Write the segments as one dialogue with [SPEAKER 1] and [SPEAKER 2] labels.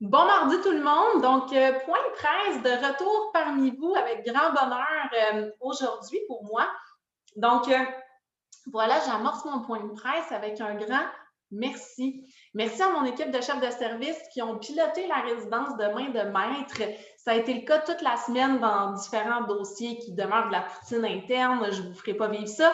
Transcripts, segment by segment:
[SPEAKER 1] Bon mardi tout le monde. Donc, point de presse de retour parmi vous avec grand bonheur aujourd'hui pour moi. Donc, voilà, j'amorce mon point de presse avec un grand merci. Merci à mon équipe de chefs de service qui ont piloté la résidence de main de maître. Ça a été le cas toute la semaine dans différents dossiers qui demeurent de la poutine interne. Je ne vous ferai pas vivre ça.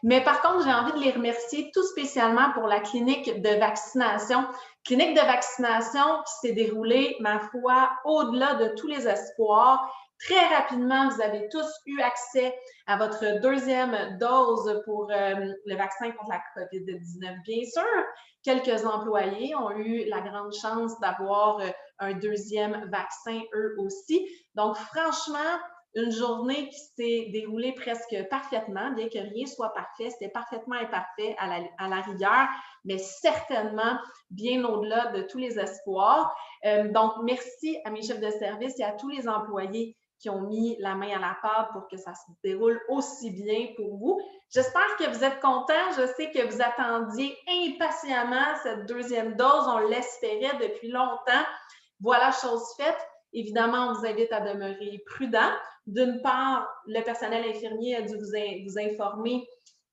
[SPEAKER 1] Mais par contre, j'ai envie de les remercier tout spécialement pour la clinique de vaccination. Clinique de vaccination qui s'est déroulée, ma foi, au-delà de tous les espoirs. Très rapidement, vous avez tous eu accès à votre deuxième dose pour le vaccin contre la COVID-19, bien sûr. Quelques employés ont eu la grande chance d'avoir un deuxième vaccin eux aussi. Donc, franchement, une journée qui s'est déroulée presque parfaitement, bien que rien soit parfait, c'était parfaitement imparfait à la rigueur, mais certainement bien au-delà de tous les espoirs. Donc, merci à mes chefs de service et à tous les employés qui ont mis la main à la pâte pour que ça se déroule aussi bien pour vous. J'espère que vous êtes contents. Je sais que vous attendiez impatiemment cette deuxième dose. On l'espérait depuis longtemps. Voilà, chose faite. Évidemment, on vous invite à demeurer prudent. D'une part, le personnel infirmier a dû vous informer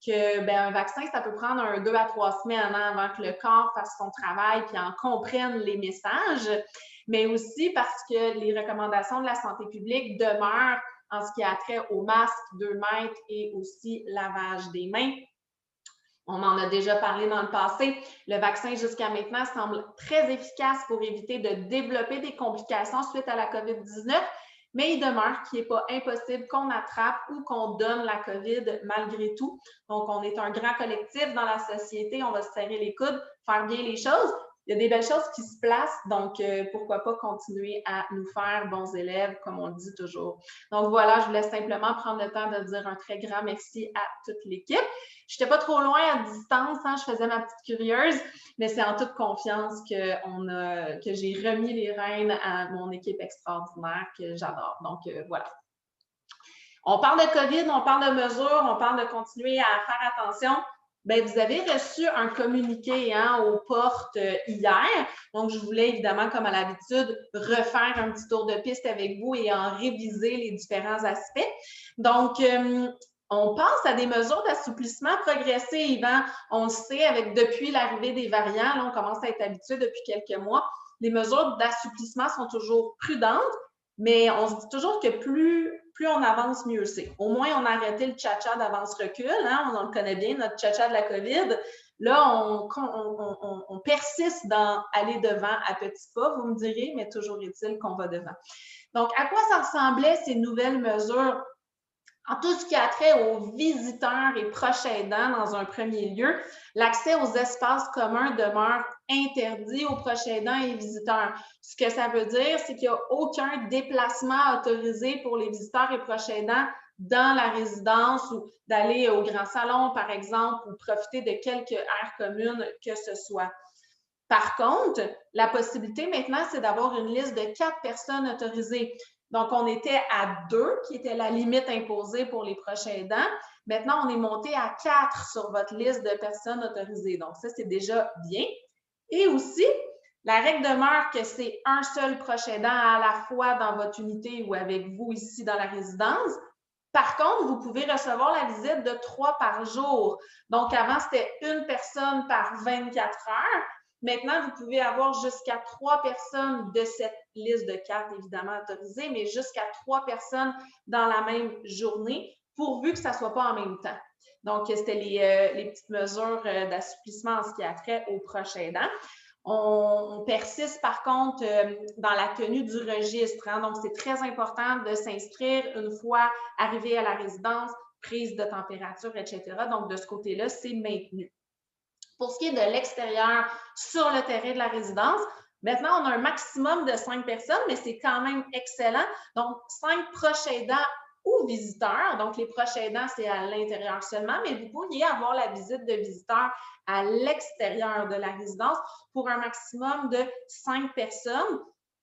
[SPEAKER 1] que un vaccin, ça peut prendre 2 à 3 semaines avant que le corps fasse son travail et en comprenne les messages, mais aussi parce que les recommandations de la santé publique demeurent en ce qui a trait au masque, 2 mètres et aussi lavage des mains. On en a déjà parlé dans le passé. Le vaccin, jusqu'à maintenant, semble très efficace pour éviter de développer des complications suite à la COVID-19, mais il demeure qu'il n'est pas impossible qu'on attrape ou qu'on donne la COVID malgré tout. Donc, on est un grand collectif dans la société, on va se serrer les coudes, faire bien les choses. Il y a des belles choses qui se placent, donc pourquoi pas continuer à nous faire bons élèves, comme on le dit toujours. Donc voilà, je voulais simplement prendre le temps de dire un très grand merci à toute l'équipe. Je n'étais pas trop loin à distance, hein, je faisais ma petite curieuse, mais c'est en toute confiance que j'ai remis les rênes à mon équipe extraordinaire que j'adore. Donc, voilà. On parle de COVID, on parle de mesures, on parle de continuer à faire attention. Bien, vous avez reçu un communiqué aux portes hier. Donc, je voulais évidemment, comme à l'habitude, refaire un petit tour de piste avec vous et en réviser les différents aspects. Donc, on pense à des mesures d'assouplissement progressif. Hein? On le sait, depuis l'arrivée des variants, là, on commence à être habitué depuis quelques mois. Les mesures d'assouplissement sont toujours prudentes, mais on se dit toujours que plus on avance, mieux c'est. Au moins, on a arrêté le tcha-tcha d'avance-recul. Hein? On le connaît bien, notre tcha-tcha de la COVID. Là, on persiste dans aller devant à petits pas, vous me direz, mais toujours est-il qu'on va devant. Donc, à quoi ça ressemblait ces nouvelles mesures? En tout ce qui a trait aux visiteurs et proches aidants dans un premier lieu, l'accès aux espaces communs demeure interdit aux proches aidants et visiteurs. Ce que ça veut dire, c'est qu'il n'y a aucun déplacement autorisé pour les visiteurs et proches aidants dans la résidence ou d'aller au grand salon, par exemple, ou profiter de quelques aires communes que ce soit. Par contre, la possibilité maintenant, c'est d'avoir une liste de 4 personnes autorisées. Donc, on était à 2, qui était la limite imposée pour les proches aidants. Maintenant, on est monté à 4 sur votre liste de personnes autorisées. Donc, ça, c'est déjà bien. Et aussi, la règle demeure que c'est un seul proche aidant à la fois dans votre unité ou avec vous ici dans la résidence. Par contre, vous pouvez recevoir la visite de 3 par jour. Donc, avant, c'était une personne par 24 heures. Maintenant, vous pouvez avoir jusqu'à 3 personnes de cette liste de 4, évidemment autorisées, mais jusqu'à 3 personnes dans la même journée, pourvu que ça ne soit pas en même temps. Donc, c'était les petites mesures d'assouplissement en ce qui a trait aux proches aidants. On persiste par contre dans la tenue du registre. Hein? Donc, c'est très important de s'inscrire une fois arrivé à la résidence, prise de température, etc. Donc, de ce côté-là, c'est maintenu. Pour ce qui est de l'extérieur, sur le terrain de la résidence, maintenant, on a un maximum de 5 personnes, mais c'est quand même excellent. Donc, 5 proches aidants ou visiteurs. Donc, les proches aidants, c'est à l'intérieur seulement, mais vous pourriez avoir la visite de visiteurs à l'extérieur de la résidence pour un maximum de 5 personnes.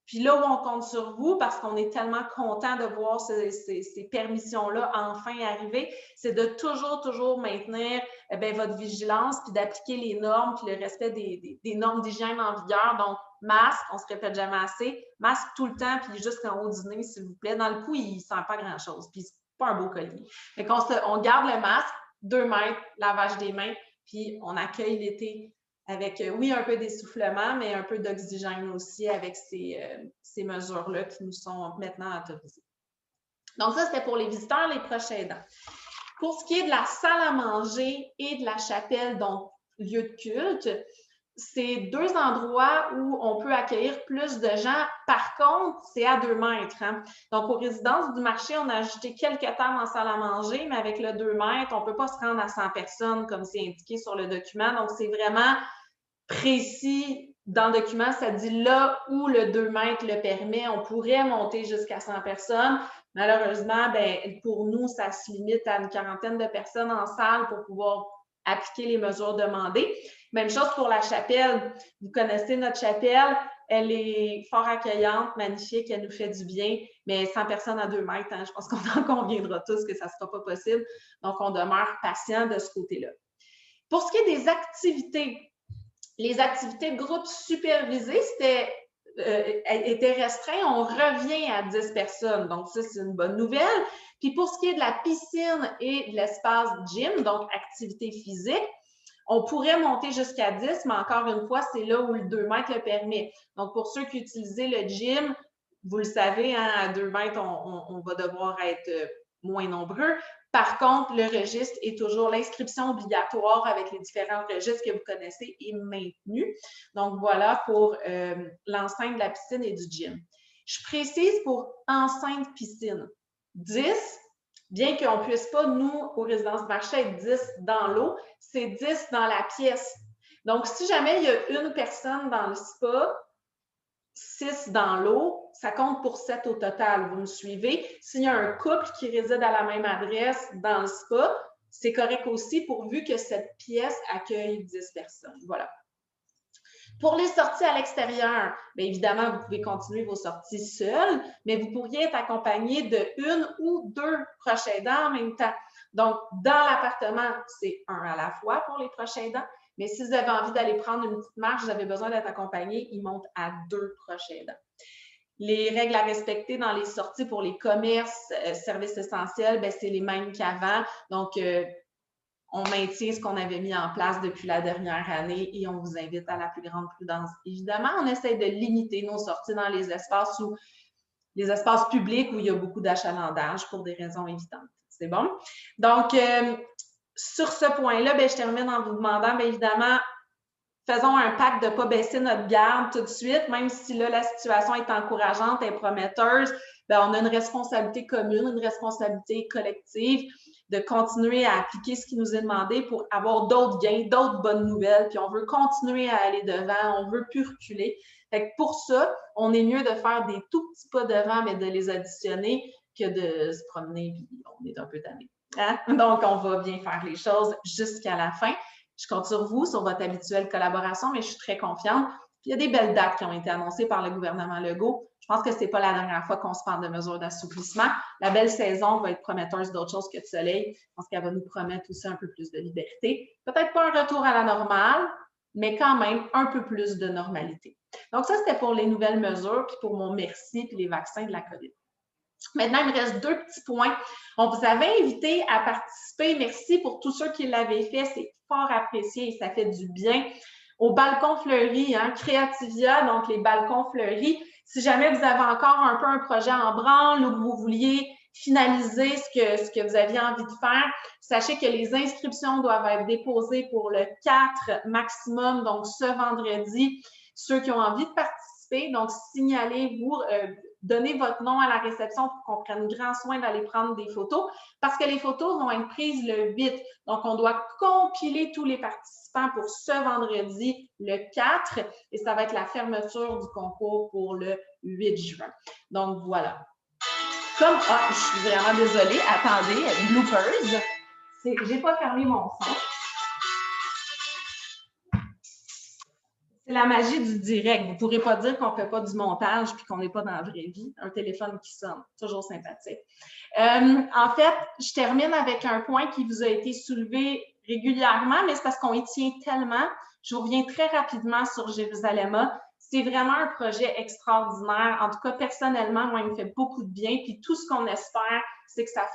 [SPEAKER 1] Puis là où on compte sur vous, parce qu'on est tellement content de voir ces permissions-là enfin arriver, c'est de toujours maintenir votre vigilance, puis d'appliquer les normes, puis le respect des normes d'hygiène en vigueur. Donc, masque, on se répète jamais assez, masque tout le temps, puis jusqu'en haut du nez, s'il vous plaît. Dans le cou, il ne sent pas grand-chose, puis c'est pas un beau collier. Fait on garde le masque, 2 mètres, lavage des mains, puis on accueille l'été avec, oui, un peu d'essoufflement, mais un peu d'oxygène aussi avec ces mesures-là qui nous sont maintenant autorisées. Donc ça, c'était pour les visiteurs, les proches aidants. Pour ce qui est de la salle à manger et de la chapelle, donc lieu de culte, c'est 2 endroits où on peut accueillir plus de gens. Par contre, c'est à 2 mètres. Hein? Donc, aux résidences du marché, on a ajouté quelques tables en salle à manger, mais avec le 2 mètres, on ne peut pas se rendre à 100 personnes comme c'est indiqué sur le document. Donc, c'est vraiment précis dans le document. Ça dit là où le 2 mètres le permet. On pourrait monter jusqu'à 100 personnes. Malheureusement, ben, pour nous, ça se limite à une quarantaine de personnes en salle pour pouvoir appliquer les mesures demandées. Même chose pour la chapelle. Vous connaissez notre chapelle. Elle est fort accueillante, magnifique, elle nous fait du bien, mais 100 personnes à 2 mètres, hein, je pense qu'on en conviendra tous que ça ne sera pas possible. Donc, on demeure patient de ce côté-là. Pour ce qui est des activités, les activités de groupe supervisées, étaient restreints, on revient à 10 personnes. Donc, ça, c'est une bonne nouvelle. Puis, pour ce qui est de la piscine et de l'espace gym, donc activité physique, on pourrait monter jusqu'à 10, mais encore une fois, c'est là où le 2 mètres le permet. Donc, pour ceux qui utilisent le gym, vous le savez, hein, à 2 mètres, on va devoir être moins nombreux. Par contre, le registre est toujours l'inscription obligatoire avec les différents registres que vous connaissez est maintenue. Donc, voilà pour l'enceinte de la piscine et du gym. Je précise pour enceinte piscine, 10, bien qu'on ne puisse pas, nous, aux résidences marché, être 10 dans l'eau, c'est 10 dans la pièce. Donc, si jamais il y a une personne dans le spa, 6 dans l'eau, ça compte pour 7 au total. Vous me suivez? S'il y a un couple qui réside à la même adresse dans le spa, c'est correct aussi pourvu que cette pièce accueille 10 personnes. Voilà. Pour les sorties à l'extérieur, bien évidemment, vous pouvez continuer vos sorties seules, mais vous pourriez être accompagné de 1 ou 2 proches aidants en même temps. Donc, dans l'appartement, c'est 1 à la fois pour les proches aidants, mais si vous avez envie d'aller prendre une petite marche, vous avez besoin d'être accompagné, ils montent à 2 proches aidants. Les règles à respecter dans les sorties pour les commerces, services essentiels, c'est les mêmes qu'avant. Donc, on maintient ce qu'on avait mis en place depuis la dernière année et on vous invite à la plus grande prudence. Évidemment, on essaie de limiter nos sorties dans les espaces publics où il y a beaucoup d'achalandage pour des raisons évidentes. C'est bon? Donc, sur ce point-là, je termine en vous demandant, évidemment, faisons un pacte de ne pas baisser notre garde tout de suite, même si là, la situation est encourageante, est prometteuse, on a une responsabilité commune, une responsabilité collective de continuer à appliquer ce qui nous est demandé pour avoir d'autres gains, d'autres bonnes nouvelles, puis on veut continuer à aller devant, on ne veut plus reculer. Fait que pour ça, on est mieux de faire des tout petits pas devant, mais de les additionner que de se promener, puis on est un peu tanné. Hein? Donc, on va bien faire les choses jusqu'à la fin. Je compte sur vous, sur votre habituelle collaboration, mais je suis très confiante. Puis, il y a des belles dates qui ont été annoncées par le gouvernement Legault. Je pense que ce n'est pas la dernière fois qu'on se parle de mesures d'assouplissement. La belle saison va être prometteuse d'autre chose que de soleil. Je pense qu'elle va nous promettre aussi un peu plus de liberté. Peut-être pas un retour à la normale, mais quand même un peu plus de normalité. Donc, ça, c'était pour les nouvelles mesures, puis pour mon merci, puis les vaccins de la COVID. Maintenant, il me reste 2 petits points. On vous avait invité à participer. Merci pour tous ceux qui l'avaient fait. C'est fort apprécié et ça fait du bien. Au balcon fleuri, hein, Creativia, donc les balcons fleuris. Si jamais vous avez encore un peu un projet en branle ou que vous vouliez finaliser ce que vous aviez envie de faire, sachez que les inscriptions doivent être déposées pour le 4 maximum, donc ce vendredi. Ceux qui ont envie de participer, donc signalez-vous, donnez votre nom à la réception pour qu'on prenne grand soin d'aller prendre des photos parce que les photos vont être prises le 8. Donc, on doit compiler tous les participants pour ce vendredi, le 4, et ça va être la fermeture du concours pour le 8 juin. Donc, voilà. Je suis vraiment désolée. Attendez, bloopers. J'ai pas fermé mon son. C'est la magie du direct. Vous ne pourrez pas dire qu'on ne fait pas du montage puis qu'on n'est pas dans la vraie vie. Un téléphone qui sonne, toujours sympathique. En fait, je termine avec un point qui vous a été soulevé régulièrement, mais c'est parce qu'on y tient tellement. Je reviens très rapidement sur Jérusalem. C'est vraiment un projet extraordinaire. En tout cas, personnellement, moi, il me fait beaucoup de bien. Puis tout ce qu'on espère, c'est que ça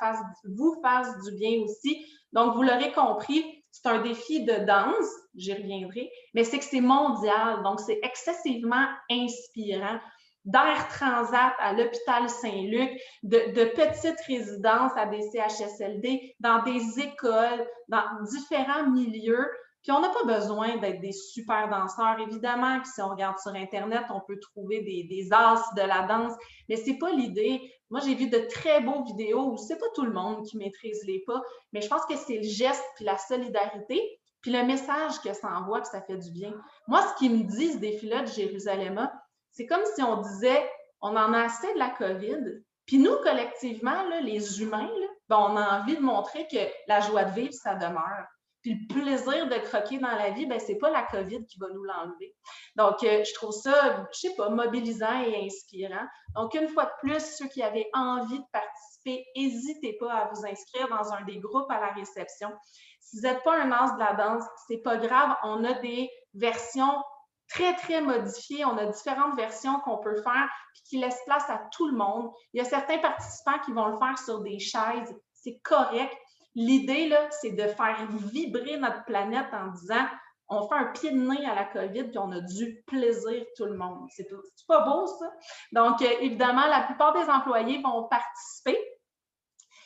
[SPEAKER 1] vous fasse du bien aussi. Donc, vous l'aurez compris, c'est un défi de danse, j'y reviendrai, mais c'est que c'est mondial. Donc, c'est excessivement inspirant. D'Air Transat à l'hôpital Saint-Luc, de petites résidences à des CHSLD, dans des écoles, dans différents milieux. Puis on n'a pas besoin d'être des super danseurs. Évidemment que si on regarde sur Internet, on peut trouver des as de la danse, mais c'est pas l'idée. Moi, j'ai vu de très beaux vidéos où c'est pas tout le monde qui maîtrise les pas, mais je pense que c'est le geste puis la solidarité, puis le message que ça envoie, que ça fait du bien. Moi, ce qui me dit ce défi-là de Jérusalem, c'est comme si on disait, on en a assez de la COVID, puis nous, collectivement, là, les humains, là, ben, on a envie de montrer que la joie de vivre, ça demeure. Puis le plaisir de croquer dans la vie, ben, c'est pas la COVID qui va nous l'enlever. Donc, je trouve ça, je sais pas, mobilisant et inspirant. Donc, une fois de plus, ceux qui avaient envie de participer, n'hésitez pas à vous inscrire dans un des groupes à la réception. Si vous n'êtes pas un as de la danse, c'est pas grave. On a des versions très, très modifiées. On a différentes versions qu'on peut faire puis qui laissent place à tout le monde. Il y a certains participants qui vont le faire sur des chaises. C'est correct. L'idée, là, c'est de faire vibrer notre planète en disant on fait un pied de nez à la COVID puis on a du plaisir tout le monde. C'est pas beau, ça? Donc, évidemment, la plupart des employés vont participer.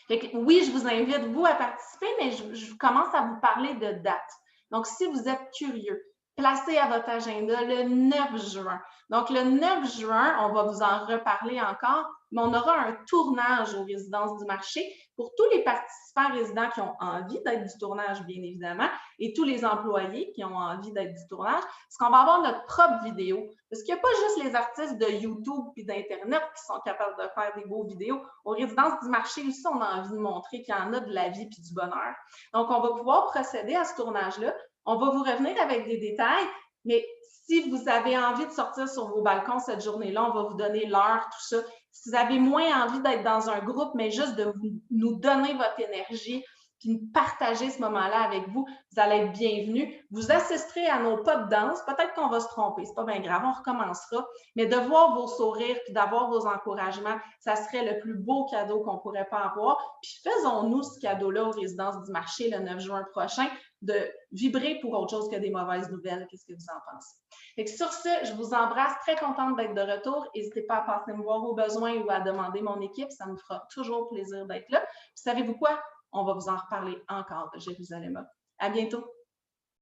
[SPEAKER 1] Fait que, oui, je vous invite, vous, à participer, mais je commence à vous parler de dates. Donc, si vous êtes curieux, placez à votre agenda le 9 juin. Donc, le 9 juin, on va vous en reparler encore, mais on aura un tournage aux résidences du marché pour tous les participants résidents qui ont envie d'être du tournage, bien évidemment, et tous les employés qui ont envie d'être du tournage, parce qu'on va avoir notre propre vidéo. Parce qu'il n'y a pas juste les artistes de YouTube et d'Internet qui sont capables de faire des beaux vidéos. Aux résidences du marché aussi, on a envie de montrer qu'il y en a de la vie et du bonheur. Donc, on va pouvoir procéder à ce tournage-là. On va vous revenir avec des détails, mais si vous avez envie de sortir sur vos balcons cette journée-là, on va vous donner l'heure, tout ça. Si vous avez moins envie d'être dans un groupe, mais juste de nous donner votre énergie, puis partager ce moment-là avec vous, vous allez être bienvenus. Vous assisterez à nos pas de danse. Peut-être qu'on va se tromper, c'est pas bien grave, on recommencera. Mais de voir vos sourires puis d'avoir vos encouragements, ça serait le plus beau cadeau qu'on pourrait pas avoir. Puis faisons-nous ce cadeau-là aux résidences du marché le 9 juin prochain, de vibrer pour autre chose que des mauvaises nouvelles. Qu'est-ce que vous en pensez? Fait que sur ce, je vous embrasse, très contente d'être de retour. N'hésitez pas à passer me voir au besoin ou à demander mon équipe, ça me fera toujours plaisir d'être là. Puis savez-vous quoi? On va vous en reparler encore de Jérusalem. À bientôt!